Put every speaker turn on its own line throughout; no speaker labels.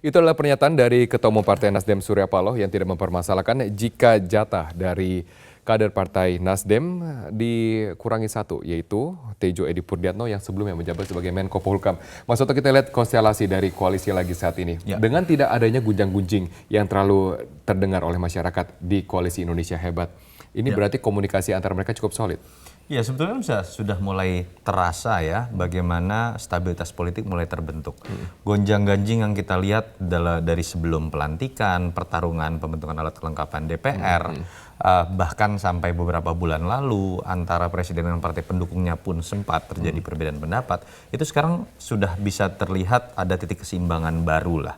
Itu adalah pernyataan dari Ketua Umum Partai Nasdem Surya Paloh yang tidak mempermasalahkan jika jatah dari kader Partai Nasdem dikurangi satu, yaitu Tejo Edi Purdiatno yang sebelumnya menjabat sebagai Menko Polhukam. Mas Soto, kita lihat konstelasi dari koalisi lagi saat ini. Ya. Dengan tidak adanya gunjang-gunjing yang terlalu terdengar oleh masyarakat di Koalisi Indonesia Hebat, ini berarti komunikasi antara mereka cukup solid.
Ya, sebetulnya sudah mulai terasa ya bagaimana stabilitas politik mulai terbentuk. Gonjang-ganjing yang kita lihat dari sebelum pelantikan, pertarungan pembentukan alat kelengkapan DPR, bahkan sampai beberapa bulan lalu antara presiden dan partai pendukungnya pun sempat terjadi perbedaan pendapat. Itu sekarang sudah bisa terlihat ada titik keseimbangan baru lah.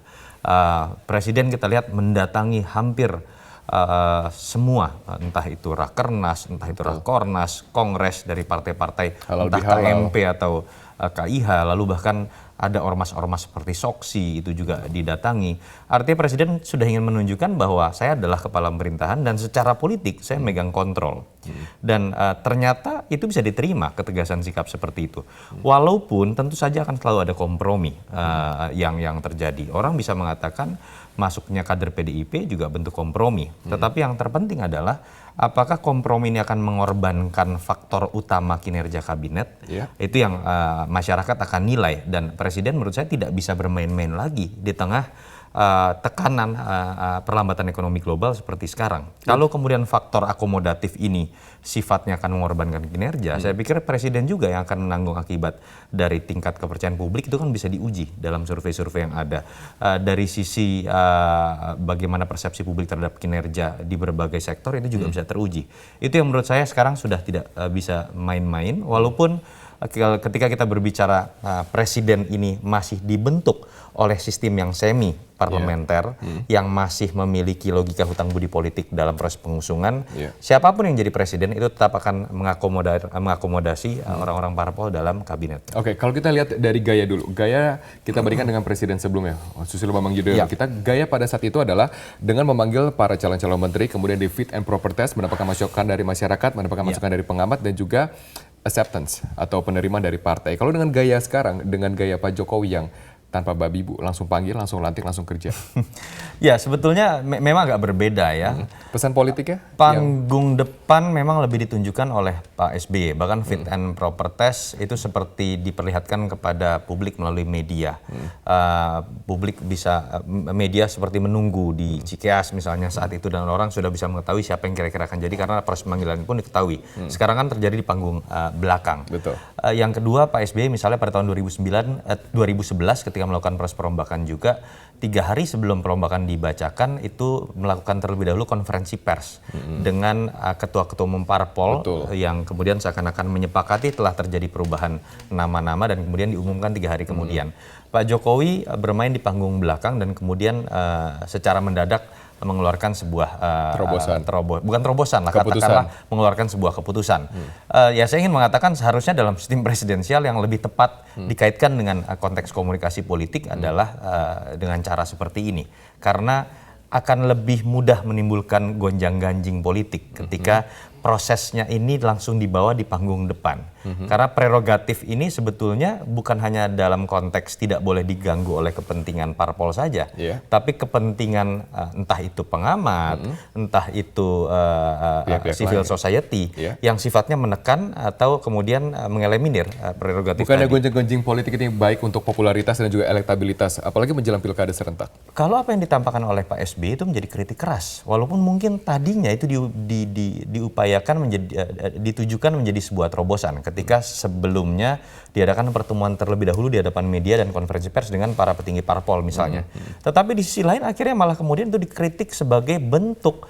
Presiden kita lihat mendatangi hampir semua, entah itu Rakernas, entah itu Rakornas, Kongres dari partai-partai, entah KMP atau KIH, lalu bahkan ada ormas-ormas seperti Soksi itu juga didatangi. Artinya Presiden sudah ingin menunjukkan bahwa saya adalah kepala pemerintahan dan secara politik saya megang kontrol. Dan ternyata itu bisa diterima ketegasan sikap seperti itu. Walaupun tentu saja akan selalu ada kompromi yang terjadi. Orang bisa mengatakan masuknya kader PDIP juga bentuk kompromi. Tetapi yang terpenting adalah apakah kompromi ini akan mengorbankan faktor utama kinerja kabinet? Itu yang masyarakat akan nilai. Dan Presiden menurut saya tidak bisa bermain-main lagi di tengah tekanan perlambatan ekonomi global seperti sekarang. Kalau kemudian faktor akomodatif ini sifatnya akan mengorbankan kinerja, saya pikir Presiden juga yang akan menanggung akibat dari tingkat kepercayaan publik. Itu kan bisa diuji dalam survei-survei yang ada. Dari sisi bagaimana persepsi publik terhadap kinerja di berbagai sektor itu juga bisa teruji. Itu yang menurut saya sekarang sudah tidak bisa main-main, walaupun ketika kita berbicara presiden ini masih dibentuk oleh sistem yang semi parlementer yang masih memiliki logika hutang budi politik dalam proses pengusungan, siapapun yang jadi presiden itu tetap akan mengakomodasi orang-orang parpol dalam kabinet.
Oke, kalau kita lihat dari gaya dulu, gaya kita bandingkan dengan presiden sebelumnya, Susilo Bambang Yudhoyono. Kita gaya pada saat itu adalah dengan memanggil para calon-calon menteri, kemudian di fit and proper test, mendapatkan masukan dari masyarakat, mendapatkan masukan dari pengamat, dan juga acceptance atau penerimaan dari partai. Kalau dengan gaya sekarang, dengan gaya Pak Jokowi yang tanpa babi bu, langsung panggil, langsung lantik, langsung kerja.
Ya, sebetulnya memang agak berbeda ya.
Pesan politiknya?
Panggung depan memang lebih ditunjukkan oleh Pak SBY. Bahkan fit and proper test itu seperti diperlihatkan kepada publik melalui media. Publik bisa, media seperti menunggu di Cikeas misalnya saat itu, dan orang sudah bisa mengetahui siapa yang kira-kira akan jadi karena proses pemanggilan pun diketahui. Sekarang kan terjadi di panggung belakang.
Betul.
Yang kedua, Pak SBY misalnya pada tahun 2011 ketika melakukan proses perombakan juga, 3 hari sebelum perombakan dibacakan itu melakukan terlebih dahulu konferensi pers dengan ketua-ketua umum parpol yang kemudian seakan-akan menyepakati telah terjadi perubahan nama-nama dan kemudian diumumkan 3 hari kemudian. Pak Jokowi bermain di panggung belakang dan kemudian secara mendadak mengeluarkan sebuah bukan terobosan lah, katakanlah mengeluarkan sebuah keputusan. Ya, saya ingin mengatakan seharusnya dalam sistem presidensial yang lebih tepat dikaitkan dengan konteks komunikasi politik adalah dengan cara seperti ini, karena akan lebih mudah menimbulkan gonjang-ganjing politik ketika prosesnya ini langsung dibawa di panggung depan. Karena prerogatif ini sebetulnya bukan hanya dalam konteks tidak boleh diganggu oleh kepentingan parpol saja, tapi kepentingan entah itu pengamat, entah itu civil society yang sifatnya menekan atau kemudian mengeliminir prerogatif.
Bukan ada gonjang-ganjing politik ini baik untuk popularitas dan juga elektabilitas, apalagi menjelang pilkada serentak.
Kalau apa yang ditampakkan oleh Pak SBY itu menjadi kritik keras, walaupun mungkin tadinya itu ditujukan menjadi sebuah terobosan ketika sebelumnya diadakan pertemuan terlebih dahulu di hadapan media dan konferensi pers dengan para petinggi parpol misalnya. Tetapi di sisi lain akhirnya malah kemudian itu dikritik sebagai bentuk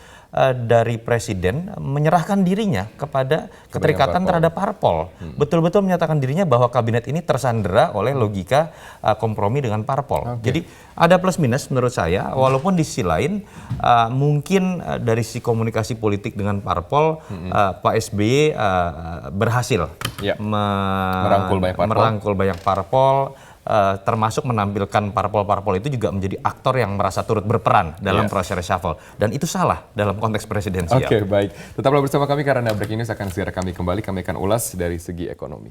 dari presiden menyerahkan dirinya kepada keterikatan terhadap parpol. Betul-betul menyatakan dirinya bahwa kabinet ini tersandera oleh logika kompromi dengan parpol. Jadi ada plus minus menurut saya, walaupun di sisi lain mungkin dari sisi komunikasi politik dengan parpol Pak SBY berhasil merangkul banyak parpol. Termasuk menampilkan parpol-parpol itu juga menjadi aktor yang merasa turut berperan dalam proses reshuffle. Dan itu salah dalam konteks presidensial.
Oke, baik. Tetaplah bersama kami karena Breaking News akan segera kami kembali. Kami akan ulas dari segi ekonomi.